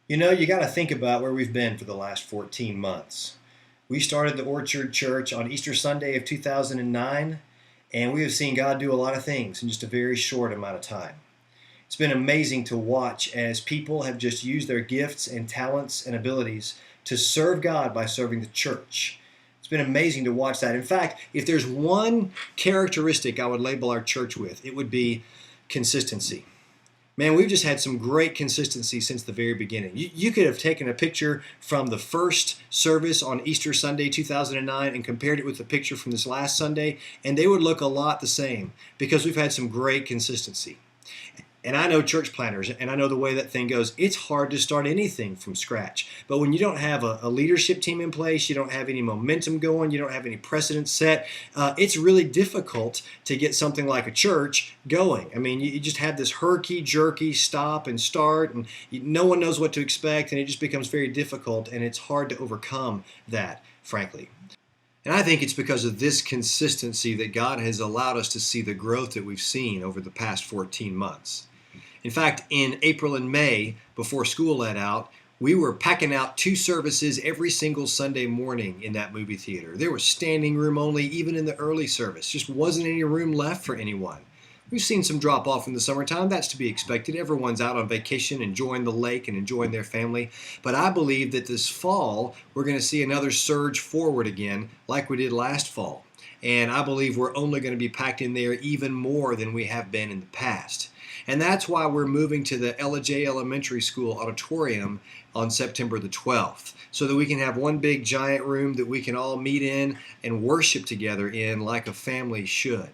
You know, you got to think about where we've been for the last 14 months. We started the Orchard Church on Easter Sunday of 2009, and we have seen God do a lot of things in just a very short amount of time. It's been amazing to watch as people have just used their gifts and talents and abilities to serve God by serving the church. It's been amazing to watch that. In fact, if there's one characteristic I would label our church with, it would be consistency. Man, we've just had some great consistency since the very beginning. You could have taken a picture from the first service on Easter Sunday 2009 and compared it with the picture from this last Sunday, and they would look a lot the same because we've had some great consistency. And I know church planners, and I know the way that thing goes. It's hard to start anything from scratch. But when you don't have a leadership team in place, you don't have any momentum going, you don't have any precedent set, it's really difficult to get something like a church going. I mean, you just have this herky-jerky stop and start, and no one knows what to expect, and it just becomes very difficult, and it's hard to overcome that, frankly. And I think it's because of this consistency that God has allowed us to see the growth that we've seen over the past 14 months. In fact, in April and May, before school let out, we were packing out 2 services every single Sunday morning in that movie theater. There was standing room only even in the early service. Just wasn't any room left for anyone. We've seen some drop off in the summertime. That's to be expected. Everyone's out on vacation, enjoying the lake and enjoying their family. But I believe that this fall, we're going to see another surge forward again like we did last fall. And I believe we're only going to be packed in there even more than we have been in the past. And that's why we're moving to the J Elementary School auditorium on September the 12th, so that we can have one big giant room that we can all meet in and worship together in like a family should.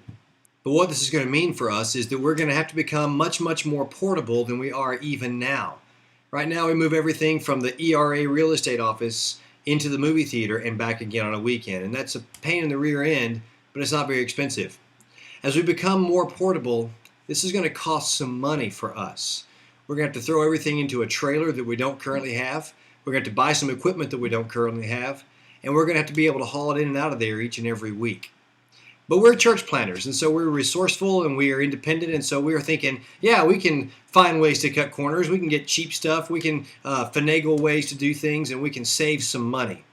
But what this is going to mean for us is that we're going to have to become much, much more portable than we are even now. Right now we move everything from the ERA real estate office into the movie theater and back again on a weekend. And that's a pain in the rear end, but it's not very expensive. As we become more portable, this is going to cost some money for us. We're going to have to throw everything into a trailer that we don't currently have. We're going to have to buy some equipment that we don't currently have. And we're going to have to be able to haul it in and out of there each and every week. But we're church planners, and so we're resourceful and we are independent, and so we are thinking, yeah, we can find ways to cut corners. We can get cheap stuff. We can finagle ways to do things, and we can save some money.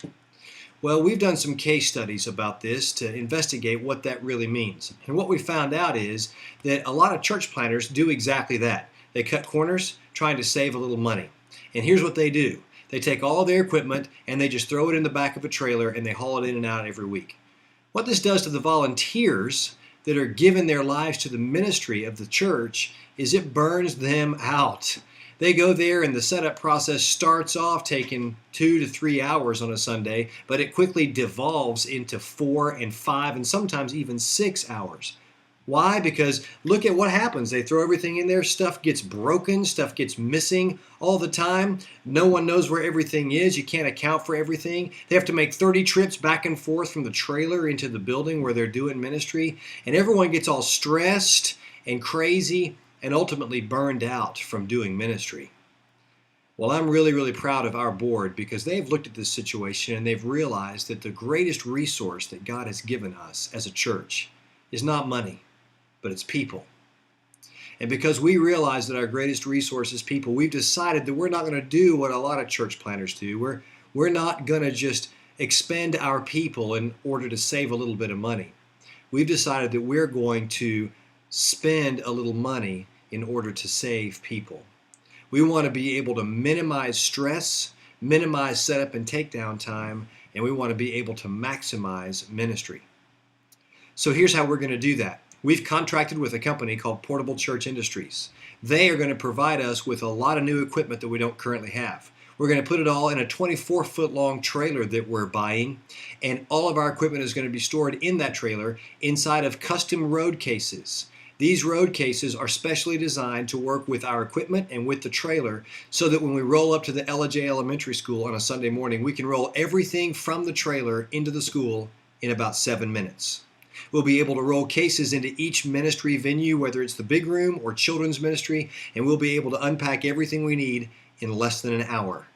Well, we've done some case studies about this to investigate what that really means. And what we found out is that a lot of church planners do exactly that. They cut corners trying to save a little money. And here's what they do. They take all their equipment and they just throw it in the back of a trailer and they haul it in and out every week. What this does to the volunteers that are giving their lives to the ministry of the church is it burns them out. They go there and the setup process starts off taking 2 to 3 hours on a Sunday, but it quickly devolves into 4 and 5 and sometimes even 6 hours. Why? Because look at what happens. They throw everything in there, stuff gets broken, stuff gets missing all the time. No one knows where everything is. You can't account for everything. They have to make 30 trips back and forth from the trailer into the building where they're doing ministry, and everyone gets all stressed and crazy and ultimately burned out from doing ministry. Well, I'm really, really proud of our board because they've looked at this situation and they've realized that the greatest resource that God has given us as a church is not money, but it's people. And because we realize that our greatest resource is people, we've decided that we're not going to do what a lot of church planners do. We're not going to just expend our people in order to save a little bit of money. We've decided that we're going to spend a little money in order to save people. We want to be able to minimize stress, minimize setup and takedown time, and we want to be able to maximize ministry. So here's how we're going to do that. We've contracted with a company called Portable Church Industries. They are going to provide us with a lot of new equipment that we don't currently have. We're going to put it all in a 24-foot long trailer that we're buying, and all of our equipment is going to be stored in that trailer inside of custom road cases. These road cases are specially designed to work with our equipment and with the trailer so that when we roll up to the J Elementary School on a Sunday morning, we can roll everything from the trailer into the school in about 7 minutes. We'll be able to roll cases into each ministry venue, whether it's the big room or children's ministry, and we'll be able to unpack everything we need in less than an hour.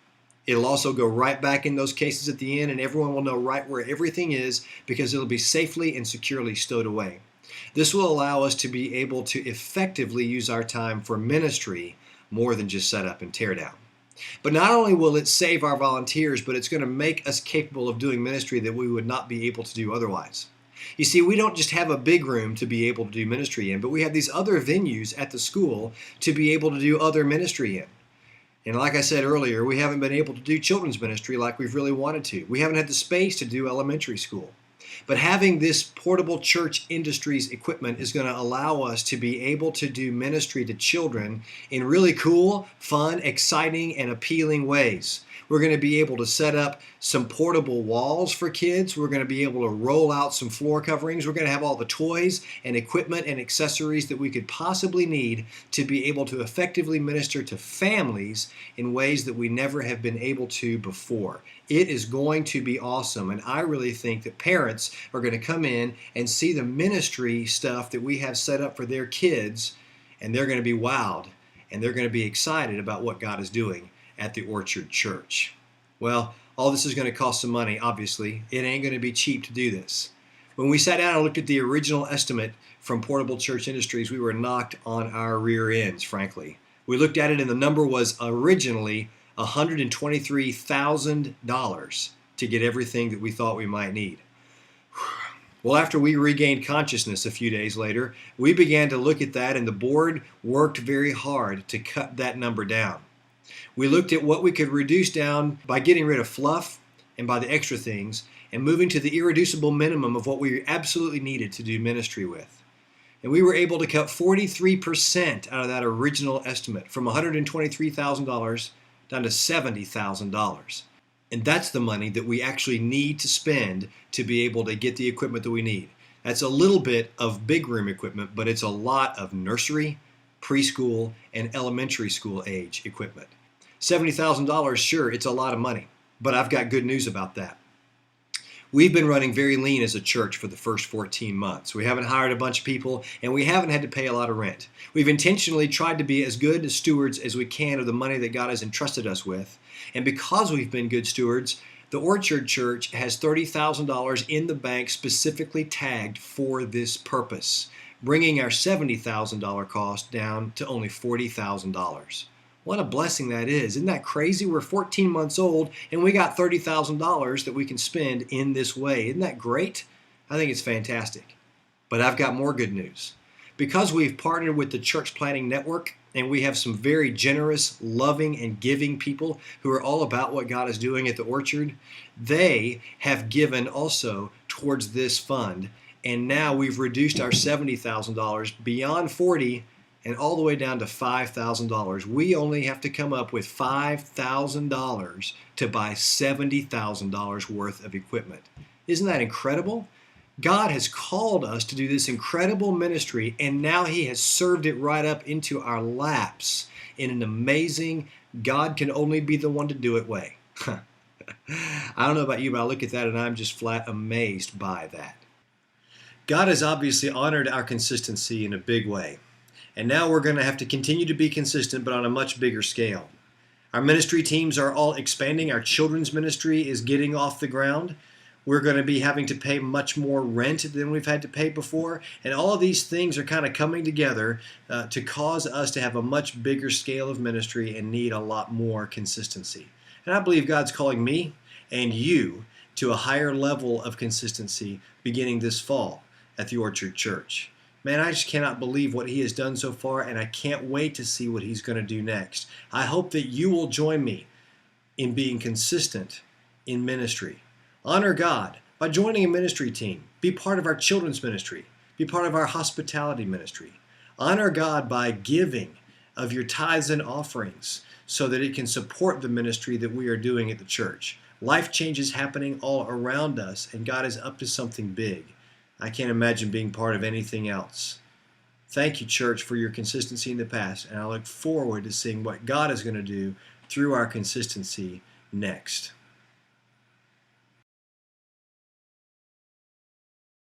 It'll also go right back in those cases at the end, and everyone will know right where everything is because it'll be safely and securely stowed away. This will allow us to be able to effectively use our time for ministry more than just set up and tear down. But not only will it save our volunteers, but it's going to make us capable of doing ministry that we would not be able to do otherwise. You see, we don't just have a big room to be able to do ministry in, but we have these other venues at the school to be able to do other ministry in. And like I said earlier, we haven't been able to do children's ministry like we've really wanted to. We haven't had the space to do elementary school. But having this portable church industries equipment is going to allow us to be able to do ministry to children in really cool, fun, exciting, and appealing ways. We're going to be able to set up some portable walls for kids. We're going to be able to roll out some floor coverings. We're going to have all the toys and equipment and accessories that we could possibly need to be able to effectively minister to families in ways that we never have been able to before. It is going to be awesome, and I really think that parents are going to come in and see the ministry stuff that we have set up for their kids, and they're going to be wowed, and they're going to be excited about what God is doing at the Orchard Church. Well, all this is going to cost some money, obviously. It ain't going to be cheap to do this. When we sat down and looked at the original estimate from Portable Church Industries, we were knocked on our rear ends, frankly. We looked at it and the number was originally $123,000 to get everything that we thought we might need. Well, after we regained consciousness a few days later, we began to look at that, and the board worked very hard to cut that number down. We looked at what we could reduce down by getting rid of fluff and by the extra things and moving to the irreducible minimum of what we absolutely needed to do ministry with. And we were able to cut 43% out of that original estimate from $123,000 down to $70,000. And that's the money that we actually need to spend to be able to get the equipment that we need. That's a little bit of big room equipment, but it's a lot of nursery, preschool, and elementary school age equipment. $70,000, sure, it's a lot of money, but I've got good news about that. We've been running very lean as a church for the first 14 months. We haven't hired a bunch of people, and we haven't had to pay a lot of rent. We've intentionally tried to be as good stewards as we can of the money that God has entrusted us with. And because we've been good stewards, the Orchard Church has $30,000 in the bank specifically tagged for this purpose, bringing our $70,000 cost down to only $40,000. What a blessing that is. Isn't that crazy? We're 14 months old and we got $30,000 that we can spend in this way. Isn't that great? I think it's fantastic. But I've got more good news. Because we've partnered with the Church Planting Network and we have some very generous, loving, and giving people who are all about what God is doing at the Orchard, they have given also towards this fund. And now we've reduced our $70,000 beyond $40,000 and all the way down to $5,000. We only have to come up with $5,000 to buy $70,000 worth of equipment. Isn't that incredible? God has called us to do this incredible ministry, and now He has served it right up into our laps in an amazing, God can only be the one to do it way. I don't know about you, but I look at that and I'm just flat amazed by that. God has obviously honored our consistency in a big way. And now we're going to have to continue to be consistent, but on a much bigger scale. Our ministry teams are all expanding. Our children's ministry is getting off the ground. We're going to be having to pay much more rent than we've had to pay before. And all of these things are kind of coming together to cause us to have a much bigger scale of ministry and need a lot more consistency. And I believe God's calling me and you to a higher level of consistency beginning this fall at the Orchard Church. Man, I just cannot believe what He has done so far, and I can't wait to see what He's going to do next. I hope that you will join me in being consistent in ministry. Honor God by joining a ministry team. Be part of our children's ministry. Be part of our hospitality ministry. Honor God by giving of your tithes and offerings so that it can support the ministry that we are doing at the church. Life change is happening all around us, and God is up to something big. I can't imagine being part of anything else. Thank you, church, for your consistency in the past, and I look forward to seeing what God is going to do through our consistency next.